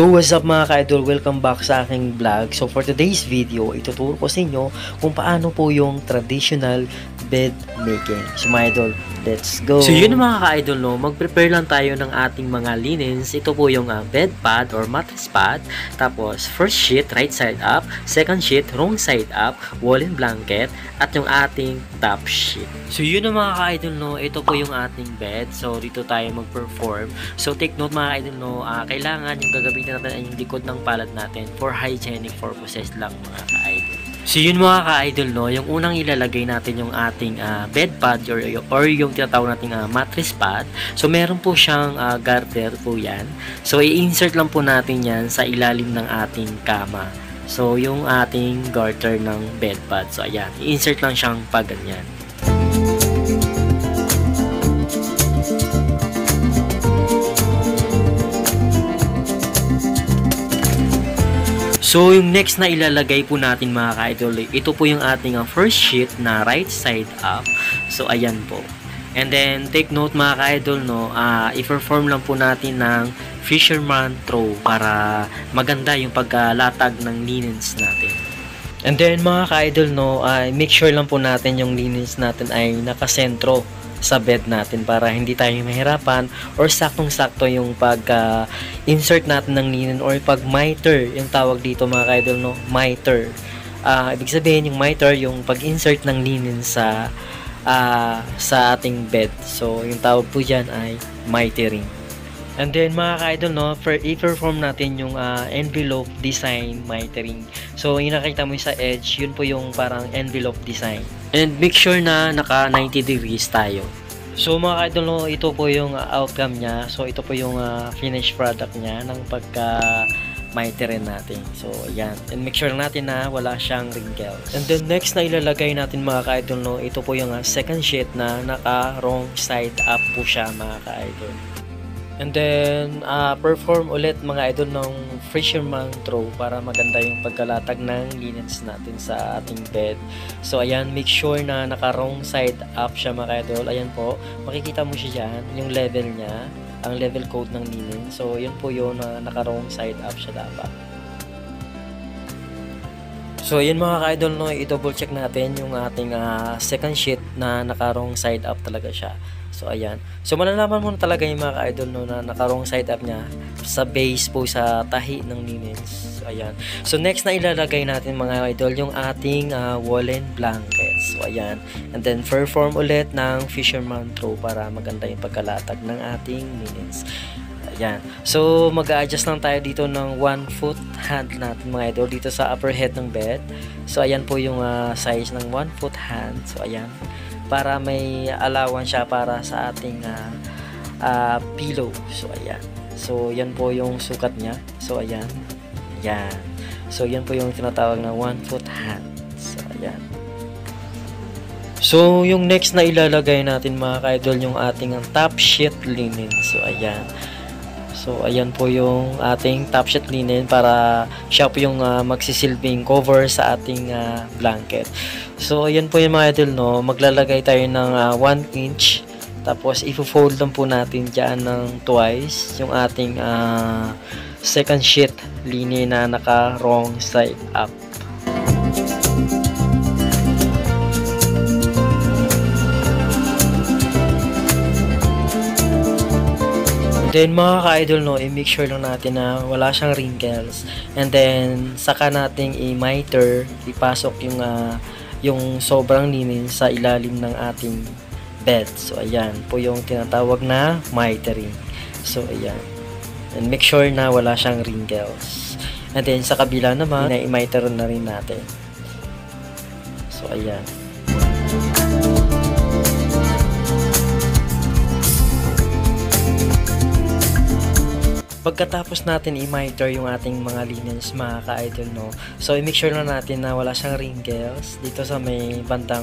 So what's up mga ka-idol, welcome back sa aking vlog. So for today's video, ituturo ko sa inyo kung paano po yung traditional bed making. So mga idol, let's go! So yun mga ka-idol, no, mag-prepare lang tayo ng ating mga linens. Ito po yung bed pad or mattress pad. Tapos first sheet, right side up. Second sheet, wrong side up. Woolen blanket. At yung ating top sheet. So yun mga ka-idol, no, ito po yung ating bed. So dito tayo mag-perform. So take note mga ka-idol, no, kailangan yung gagamitin natin ay yung likod ng palad natin for hygienic purposes lang mga ka-idol. So yun mga ka-idol, no, yung unang ilalagay natin yung ating bed pad or yung tinatawag nating mattress pad. So meron po siyang garter po yan. So i-insert lang po natin yan sa ilalim ng ating kama. So yung ating garter ng bed pad. So ayan, i-insert lang siyang pag ganyan. So, yung next na ilalagay po natin mga ka-idol, ito po yung ating first sheet na right side up. So, ayan po. And then, take note mga ka-idol, no, i-perform lang po natin ng fisherman throw para maganda yung paglatag ng linens natin. And then, mga ka-idol, no, make sure lang po natin yung linens natin ay nakasentro sa bed natin para hindi tayo mahirapan or saktong-sakto yung pag-insert natin ng linen or pag-miter, yung tawag dito mga ka-idol, no, miter. Ibig sabihin yung miter, yung pag-insert ng linen sa ating bed. So, yung tawag po dyan ay mitering. And then mga ka-idol, no, i-perform natin yung envelope design mitering. So, yung nakita mo sa edge, yun po yung parang envelope design. And make sure na naka 90 degrees tayo. So mga ka-idol, no, ito po yung outcome niya. So, ito po yung finished product niya ng pagka-miterin natin. So, ayan. And make sure natin na wala siyang wrinkles. And then next na ilalagay natin mga ka-idol, no, ito po yung second sheet na naka wrong side up po siya mga ka-idol. And then, perform ulit mga idol ng fisherman throw para maganda yung pagkalatag ng linens natin sa ating bed. So, ayan, make sure na naka-wrong side up siya mga idol. Ayan po, makikita mo siya dyan, yung level niya, ang level code ng linen. So, yun po yun na naka-wrong side up siya dapat. So, yun mga ka-idol, no, i-double check natin yung ating second sheet na naka-wrong side up talaga siya. So, ayan. So, malalaman mo na talaga yung mga ka-idol, no, na naka-wrong side up niya sa base po sa tahi ng linens. So, ayan. So, next na ilalagay natin mga idol yung ating woolen blanket. So, ayan. And then, perform ulit ng fisherman throw para maganda yung pagkalatag ng ating linens. Ayan. So, mag-a-adjust lang tayo dito ng 1 foot hand natin mga idol dito sa upper head ng bed. So, ayan po yung size ng 1 foot hand. So, ayan. Para may allowance siya para sa ating pillow. So, ayan. So, yan po yung sukat niya. So, ayan. Ayan. So, yan po yung tinatawag na 1 foot hand. So, ayan. So, yung next na ilalagay natin mga ka-idol yung ating top sheet linen. So, ayan. So, ayan po yung ating top sheet linen para siya po yung magsisilbing cover sa ating blanket. So, ayan po yung mga idol, no. Maglalagay tayo ng 1 inch. Tapos, i-fold lang po natin dyan ng twice yung ating second sheet linen na naka-wrong side up. Then mga ka-idol, no, i-make sure lang natin na wala siyang wrinkles. And then saka nating i-miter, ipasok yung sobrang linen sa ilalim ng ating bed. So ayan po yung tinatawag na mitering. So ayan. And make sure na wala siyang wrinkles. And then sa kabila naman, i-miter na rin natin. So ayan. Pagkatapos natin i-miter yung ating mga linens mga ka-idol, no, so i-make sure na natin na wala siyang wrinkles dito sa may bandang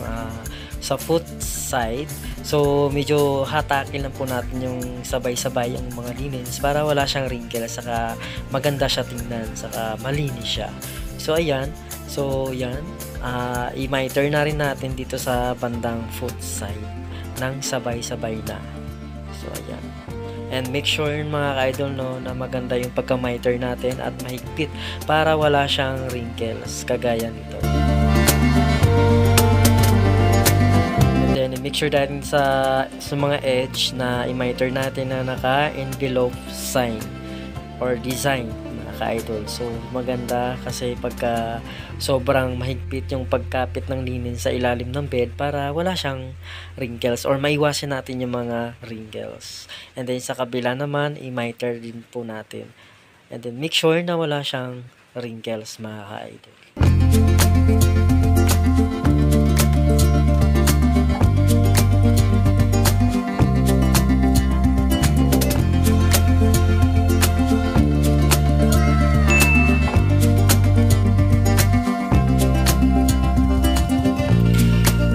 sa foot side. So medyo hatakin lang po natin yung sabay-sabay yung mga linens para wala siyang wrinkles, saka maganda siya tingnan, saka malinis siya. So ayan. So yan, i-miter na rin natin dito sa bandang foot side ng sabay-sabay na. So ayan. And make sure mga ka-idol no, na maganda yung pagka-miter natin at mahigpit para wala siyang wrinkles kagaya nito. And then make sure natin sa mga edge na i-miter natin na naka-envelope sign or design mga ka-idol. So maganda kasi pagka sobrang mahigpit yung pagkapit ng linen sa ilalim ng bed para wala siyang wrinkles or maiwasan natin yung mga wrinkles. And then sa kabila naman, i-miter din po natin. And then make sure na wala siyang wrinkles mga ka-idol.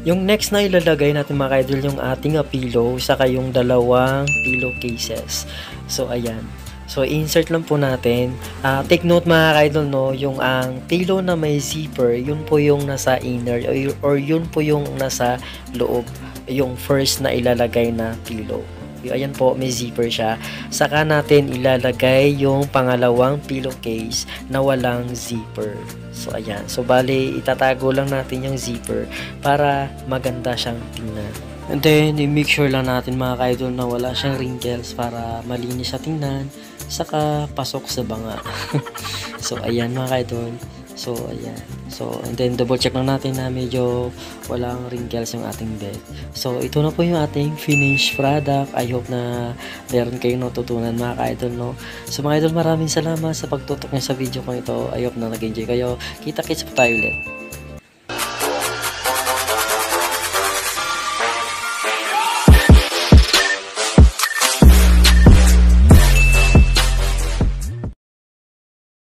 Yung next na ilalagay natin mga idol yung ating pillow, saka yung dalawang pillow cases. So ayan. So insert lang po natin. Take note mga idol no, yung ang pillow na may zipper, yun po yung nasa inner or yun po yung nasa loob, yung first na ilalagay na pillow. Ayan po, may zipper siya. Saka natin ilalagay yung pangalawang pillowcase na walang zipper. So, ayan. So, bali, itatago lang natin yung zipper para maganda siyang tingnan. And then, i-make sure lang natin mga ka-idol na wala siyang wrinkles para malinis siya tingnan. Saka, pasok sa banga. So, ayan mga ka-idol. So, ayan. So, and then double check lang natin na medyo walang wrinkles yung ating bed. So, ito na po yung ating finished product. I hope na meron kayong natutunan mga ka-idol, no? So, mga idol, maraming salamat sa pagtutok niyo sa video ko ito. I hope na nag-enjoy kayo. Kita-kits po tayo ulit.